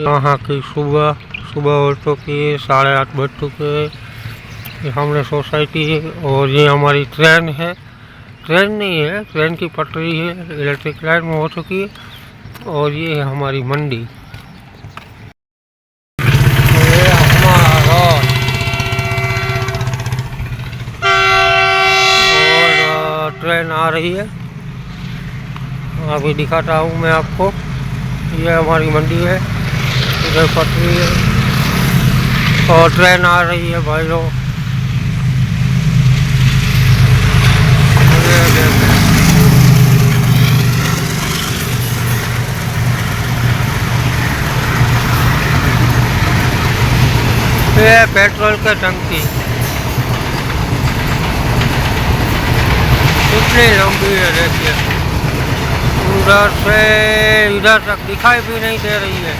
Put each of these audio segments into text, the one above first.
यहाँ की सुबह सुबह हो चुकी है, 8:30 बज चुके हैं। ये सामने सोसाइटी है और ये हमारी ट्रेन है। ट्रेन नहीं है, ट्रेन की पटरी है, इलेक्ट्रिक लाइन में हो चुकी है। और ये है हमारी मंडी। ये हमारा रोड और ट्रेन आ रही है, अभी दिखाता हूँ मैं आपको। ये हमारी मंडी है, इधर पटरी है और ट्रेन आ रही है भाई लोग। ये पेट्रोल की टंकी कितनी लंबी है, देखिए उधर से इधर तक दिखाई भी नहीं दे रही है।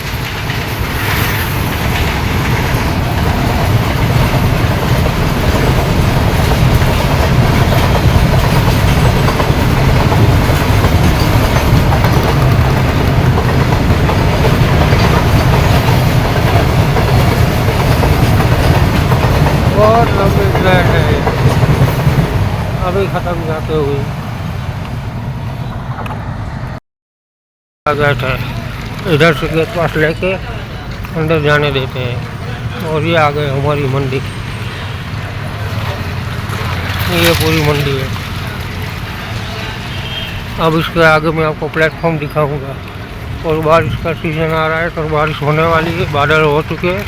बहुत लंबी ट्रेन है, अभी ख़त्म जाते हुए बैठे इधर से गेट पास लेके अंदर जाने देते हैं। और ये आ गए हमारी मंडी, ये पूरी मंडी है। अब इसके आगे मैं आपको प्लेटफॉर्म दिखाऊंगा। और बारिश का सीजन आ रहा है तो बारिश होने वाली है, बादल हो चुके हैं।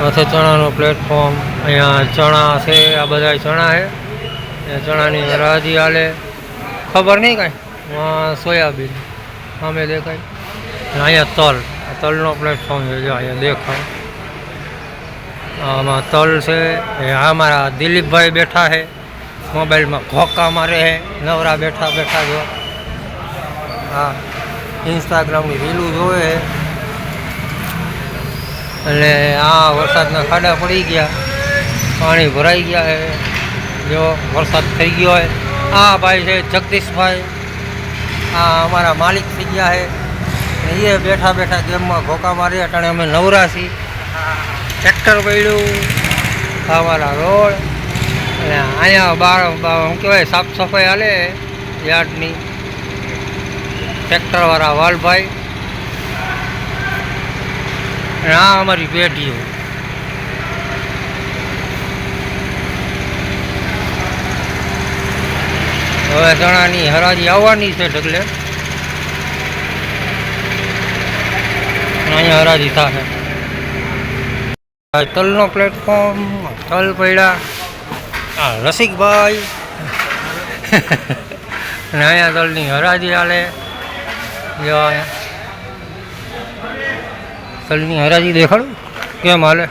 माथे चना प्लेटफॉर्म, अँ चना से आ बधा चना है, चना की हराजी हाले, खबर नहीं कहीं वहाँ सोयाबीन हमें देखा। अँ तल तलनो प्लेटफॉर्म है, जो अँ देखा आमा तल से। हमारा दिलीप भाई बैठा है, मोबाइल में घोका मारे है, नवरा बैठा बैठा जो हाँ इंस्टाग्राम की रीलू जोए है। એટલે આ વરસાદના ખાડા પડી ગયા, પાણી ભરાઈ ગયા છે। જો વરસાદ થઈ ગયો હોય, આ ભાઈ છે જગદીશભાઈ, આ અમારા માલિક થઈ ગયા છે। એ બેઠા બેઠા ગેમમાં ઘોકા મારી, અટાણે અમે નવરા છીએ। ટ્રેક્ટર પડ્યું, અમારા રોડ અને અહીંયા બાર શું કહેવાય સાફ સફાઈ હાલે યાર્ડની। ટ્રેક્ટરવાળા વાલભાઈ, આ અમારી પેઢીઓ। હવે ચણાની હરાજી આવવાની છે ઢગલે, અહીંયા હરાજી થશે। તલનો પ્લેટફોર્મ, તલ પડ્યા, રસિકભાઈ અને અહીંયા તલની હરાજી હાલે। જો અહીંયા તલની હરાજી દેખાડું કેમ હાલે।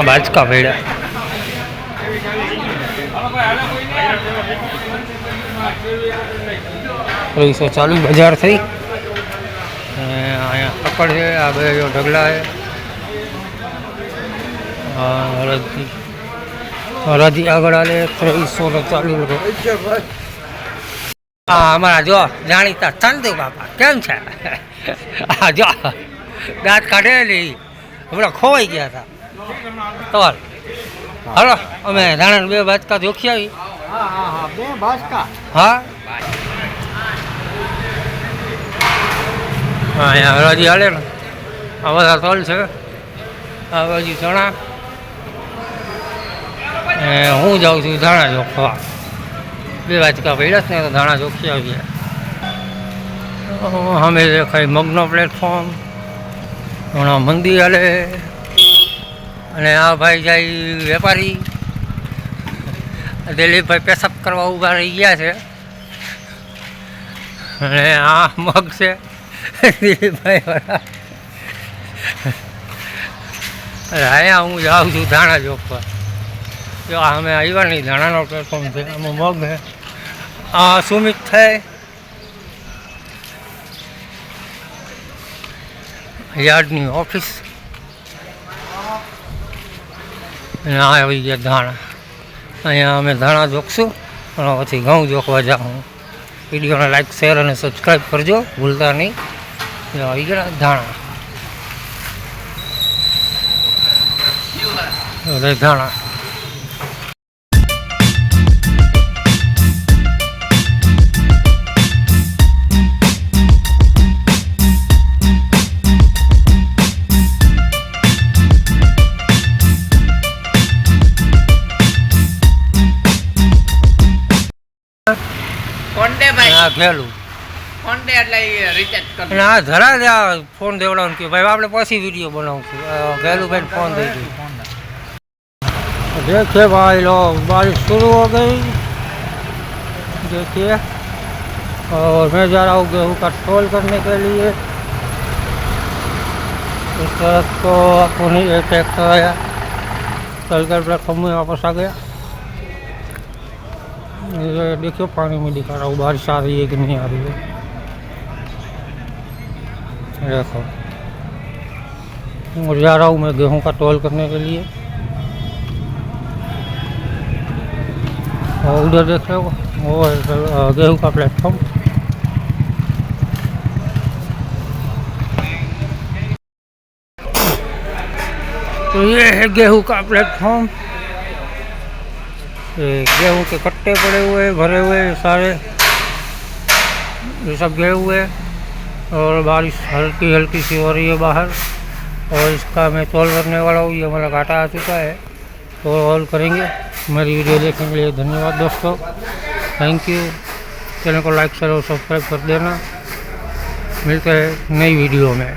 બાજકા ભેડા રહીશો ચાલુ બજાર થઈ। અહીંયા પકડ છે, આ બે જો ઢગલા છે। હરાજી આગળ હાલે 340 હા અમારા જો જાણીતા ચંદુ બાપા કેમ છે। હા જો દાંત કાઢેલી, હમણાં ખોવાઈ ગયા હતા તો હાલો અમે ધાણા 2 બાજકા જોખી આવી। હા હા અહીંયા હરાજી હાલે ને, આ બધા તલ છે, આ બાજુ ચણા। હું જાઉં છું ધાણા જોખવા, 2 બાજકા પડ્યા ને તો ધાણા જોખી આવીએ। અમે દેખાય મગનો પ્લેટફોર્મ, હમણાં મંદિર હાલે અને આ ભાઈ જાય વેપારી। દિલીપભાઈ પેશાબ કરવા ઊભા રહી ગયા છે અને આ મગ છે દિલીપભાઈ વાળા। અહીંયા હું જાઉં છું ધાણા જોખવા। જો અમે આવ્યા નહીં, ધાણાનો પ્લેટફોર્મ છે, આમાં મગ છે। આ સુમિત થાય યાર્ડની ઓફિસ, અને આ આવી ગયા ધાણા. અહીંયા અમે ધાણા જોખશું અને પછી ઘઉં જોખવા જાઉં. વિડીયોને લાઈક શેર અને સબસ્ક્રાઈબ કરજો ભૂલતા નહીં. આવી ગયા ધાણા ધાણા. કોન્ડે ભાઈ આ ઘેલું કોન્ડે એટલે રિચાર્જ કર. અને આ ધરા દે આ ફોન દેવડાવવાનું કે ભાઈ આપણે પછી વિડીયો બનાવશું. घरेलू भाई फोन दे दी. देखिए भाई लोग बारिश शुरू हो गई. देखिए और मैं जा रहा हूँ गेहूँ का तौल करने के लिए. इस तरफ तो आपको नहीं एक ट्रैक्टर आया चल कर प्लेटफॉर्म में वापस आ गया. ये देखियो पानी में दिखा रहा हूँ बारिश आ रही है कि नहीं आ रही है. देखो और जा रहा हूँ मैं गेहूँ का तौल करने के लिए. और उधर देख रहे हो वो है गेहूँ का प्लेटफॉर्म. तो ये है गेहूँ का प्लेटफॉर्म. गेहूँ के कट्टे पड़े हुए भरे हुए सारे ये सब गेहूँ हुए और बारिश हल्की हल्की सी हो रही है बाहर. और इसका मैं तौल करने वाला हूँ. ये हमारा घाटा आ चुका है तो तौल करेंगे. मेरी वीडियो देखने के लिए धन्यवाद दोस्तों. Thank you. चैनल को लाइक शेयर और सब्सक्राइब कर देना. मिलते हैं नई वीडियो में.